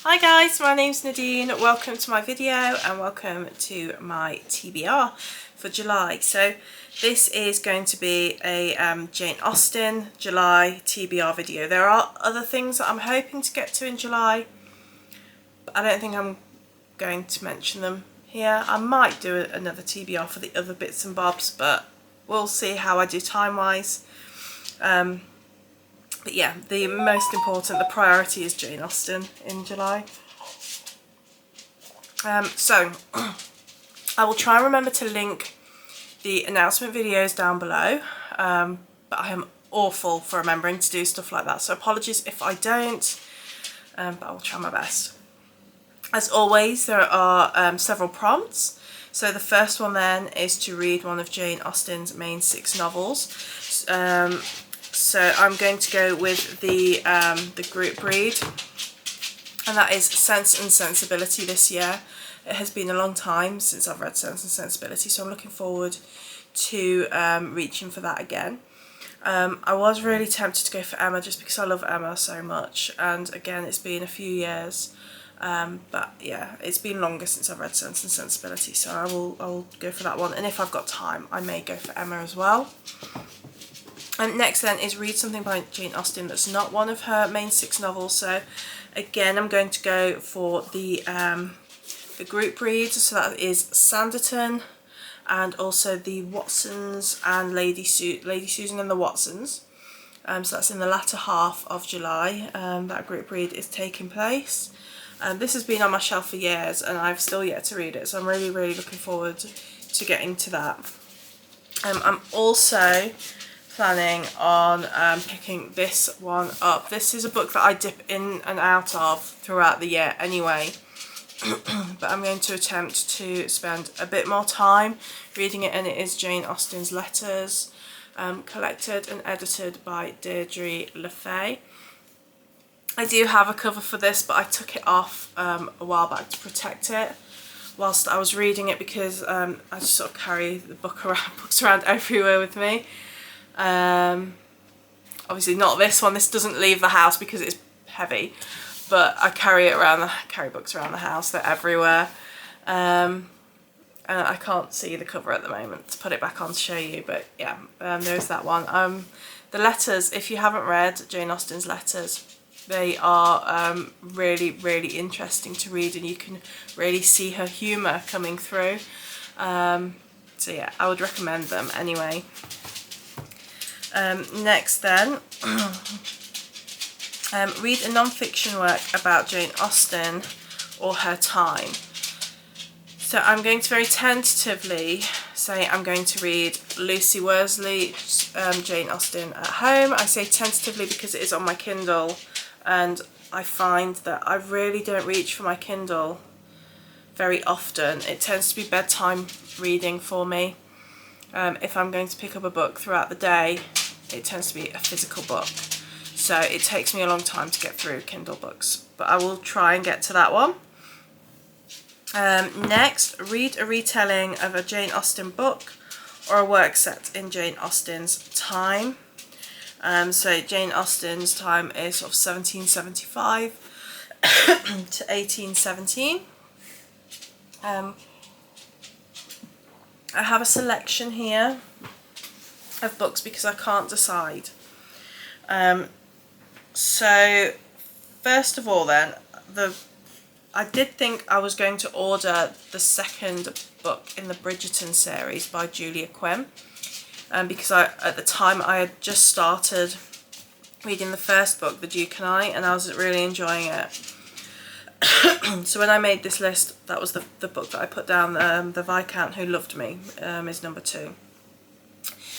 Hi guys, my name's Nadine. Welcome to my video and welcome to my TBR for July. So this is going to be a Jane Austen July TBR video. There are other things that I'm hoping to get to in July, but I don't think I'm going to mention them here. I might do another TBR for the other bits and bobs, but we'll see how I do time-wise. But yeah, the most important, the priority is Jane Austen in July. So I will try and remember to link the announcement videos down below, but I am awful for remembering to do stuff like that, so apologies if I don't, but I will try my best. As always, there are several prompts. So the first one then is to read one of Jane Austen's main 6 novels. So I'm going to go with the group read, and that is Sense and Sensibility this year. It has been a long time since I've read Sense and Sensibility, so I'm looking forward to reaching for that again. I was really tempted to go for Emma just because I love Emma so much, and again it's been a few years, but yeah, it's been longer since I've read Sense and Sensibility, so I will go for that one, and if I've got time I may go for Emma as well. And next then is read something by Jane Austen that's not one of her main 6 novels. So again, I'm going to go for the group read. So that is Sanditon, and also the Watsons and Lady Susan and the Watsons. So that's in the latter half of July. That group read is taking place. This has been on my shelf for years and I've still yet to read it, so I'm really looking forward to getting to that. I'm also planning on picking this one up. This is a book that I dip in and out of throughout the year anyway, but I'm going to attempt to spend a bit more time reading it, and it is Jane Austen's Letters, collected and edited by Deirdre LaFay. I do have a cover for this, but I took it off a while back to protect it whilst I was reading it, because I just sort of carry the books around everywhere with me. Obviously not this one, this doesn't leave the house because it's heavy, but I carry books around the house, they're everywhere. And I can't see the cover at the moment to put it back on to show you, but yeah, there's that one. The Letters, if you haven't read Jane Austen's Letters, they are really interesting to read, and you can really see her humour coming through. So yeah, I would recommend them anyway. Next then, read a non-fiction work about Jane Austen or her time. So I'm going to very tentatively say I'm going to read Lucy Worsley's Jane Austen at home. I say tentatively because it is on my Kindle, and I find that I really don't reach for my Kindle very often. It tends to be bedtime reading for me. If I'm going to pick up a book throughout the day, it tends to be a physical book, so it takes me a long time to get through Kindle books, but I will try and get to that one. Next, read a retelling of a Jane Austen book or a work set in Jane Austen's time. So Jane Austen's time is sort of 1775 to 1817. I have a selection here of books because I can't decide. So first of all then, I did think I was going to order the second book in the Bridgerton series by Julia Quinn, because at the time I had just started reading the first book, The Duke and I, and I was really enjoying it. So when I made this list, that was the book that I put down. The Viscount Who Loved Me is number 2.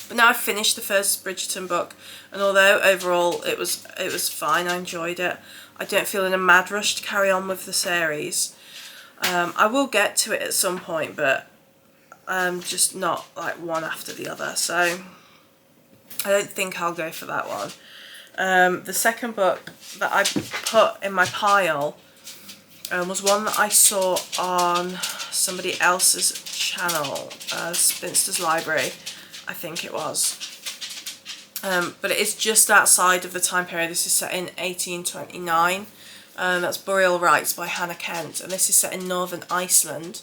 But now I've finished the first Bridgerton book, and although overall it was fine, I enjoyed it, I don't feel in a mad rush to carry on with the series. I will get to it at some point, but just not like one after the other, so I don't think I'll go for that one. The second book that I put in my pile was one that I saw on somebody else's channel, Spinster's Library, I think it was. But it is just outside of the time period. This is set in 1829, That's Boreal Rights by Hannah Kent, and this is set in northern Iceland.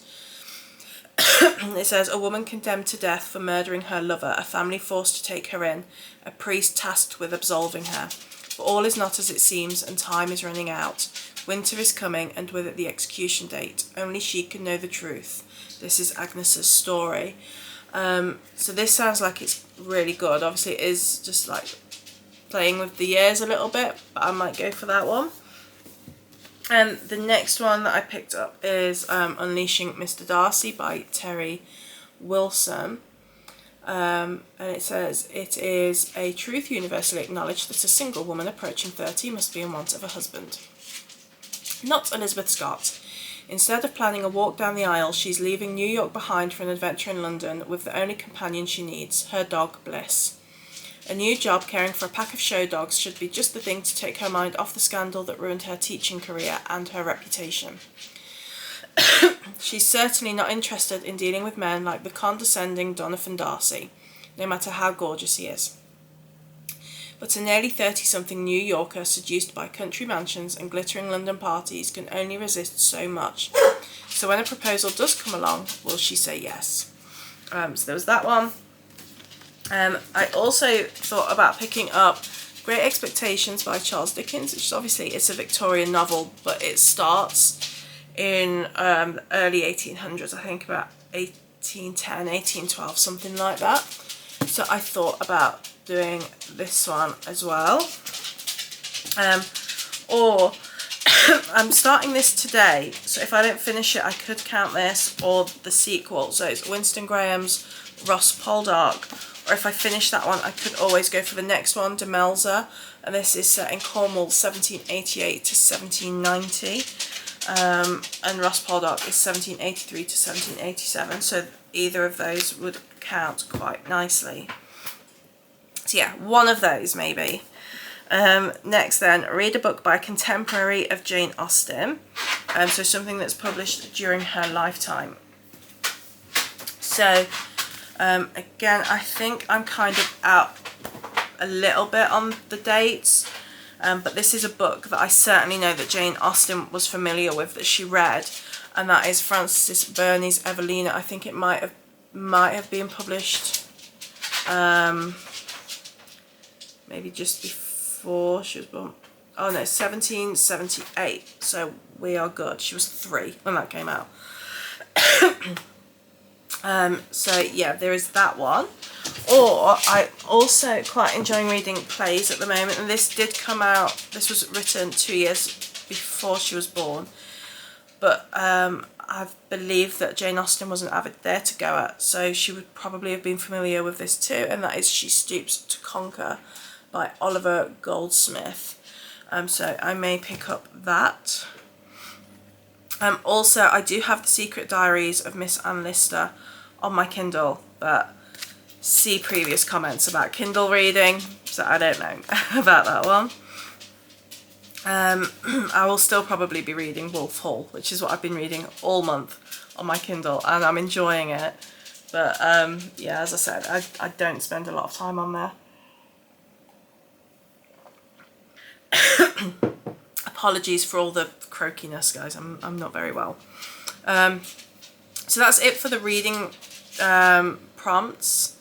It says, a woman condemned to death for murdering her lover, a family forced to take her in, a priest tasked with absolving her. But all is not as it seems, and time is running out. Winter is coming, and with it the execution date. Only she can know the truth. This is Agnes's story. So this sounds like it's really good. Obviously it is just like playing with the years a little bit, but I might go for that one. And the next one that I picked up is Unleashing Mr. Darcy by Terry Wilson. And it says, it is a truth universally acknowledged that a single woman approaching 30 must be in want of a husband. Not Elizabeth Scott. Instead of planning a walk down the aisle, she's leaving New York behind for an adventure in London with the only companion she needs, her dog Bliss. A new job caring for a pack of show dogs should be just the thing to take her mind off the scandal that ruined her teaching career and her reputation. She's certainly not interested in dealing with men like the condescending Donovan Darcy, no matter how gorgeous he is. But a nearly 30-something New Yorker seduced by country mansions and glittering London parties can only resist so much. So when a proposal does come along, will she say yes? So there was that one. I also thought about picking up Great Expectations by Charles Dickens, which is obviously it's a Victorian novel, but it starts in the early 1800s, I think about 1810, 1812, something like that. So I thought about doing this one as well. Or I'm starting this today, so if I don't finish it I could count this or the sequel. So it's Winston Graham's Ross Poldark, or if I finish that one I could always go for the next one, De Melza, and this is set in Cornwall 1788 to 1790, and Ross Poldark is 1783 to 1787, so either of those would count quite nicely. So yeah, one of those maybe. Next then, read a book by a contemporary of Jane Austen, so something that's published during her lifetime. So again, I think I'm kind of out a little bit on the dates, but this is a book that I certainly know that Jane Austen was familiar with, that she read, and that is Frances Burney's Evelina. I think it might have been published maybe just before she was born. Oh no, 1778, so we are good. She was 3 when that came out. So yeah, there is that one. Or I also quite enjoying reading plays at the moment, and this did come out, this was written 2 years before she was born, but I believe that Jane Austen was an avid theatre-goer, so she would probably have been familiar with this too, and that is She Stoops to Conquer by Oliver Goldsmith. So I may pick up that. Also, I do have The Secret Diaries of Miss Anne Lister on my Kindle, but see previous comments about Kindle reading, so I don't know about that one. I will still probably be reading Wolf Hall, which is what I've been reading all month on my Kindle, and I'm enjoying it. But yeah, as I said, I don't spend a lot of time on there. Apologies for all the croakiness, guys. I'm not very well. So that's it for the reading prompts.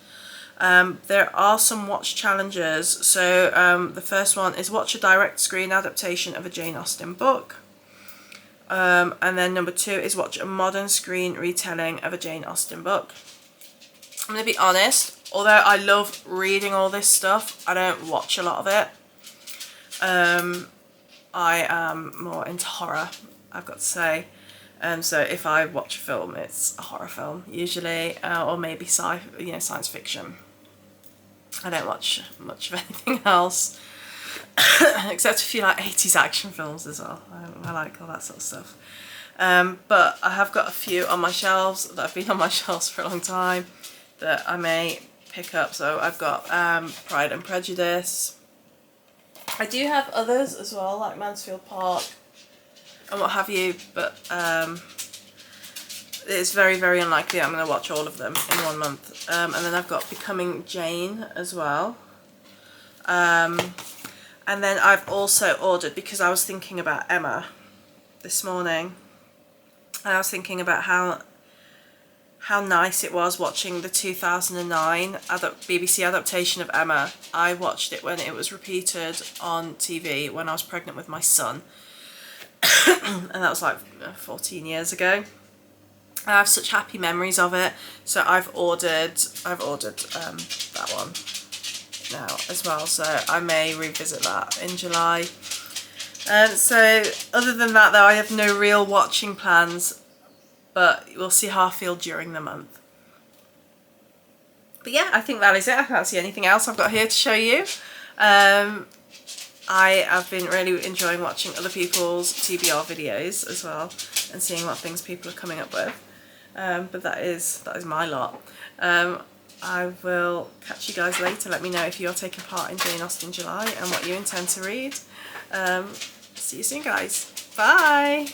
There are some watch challenges. So the first one is watch a direct screen adaptation of a Jane Austen book. And then number 2 is watch a modern screen retelling of a Jane Austen book. I'm going to be honest, although I love reading all this stuff, I don't watch a lot of it. I am more into horror, I've got to say. So if I watch a film, it's a horror film usually, or maybe science fiction. I don't watch much of anything else, except a few like 80s action films as well. I like all that sort of stuff. But I have got a few on my shelves that have been on my shelves for a long time that I may pick up. So I've got Pride and Prejudice. I do have others as well, like Mansfield Park and what have you, but it's very, very unlikely I'm going to watch all of them in 1 month. And then I've got Becoming Jane as well. And And then I've also ordered, because I was thinking about Emma this morning, and I was thinking about how nice it was watching the 2009 BBC adaptation of Emma. I watched it when it was repeated on TV when I was pregnant with my son. And that was like 14 years ago. I have such happy memories of it, so I've ordered that one now as well, so I may revisit that in July. So other than that though, I have no real watching plans, but we'll see how I feel during the month. But yeah, I think that is it. I can't see anything else I've got here to show you. I have been really enjoying watching other people's TBR videos as well, and seeing what things people are coming up with. But that is my lot. I will catch you guys later. Let me know if you're taking part in Jane Austen July and what you intend to read. See you soon, guys. Bye!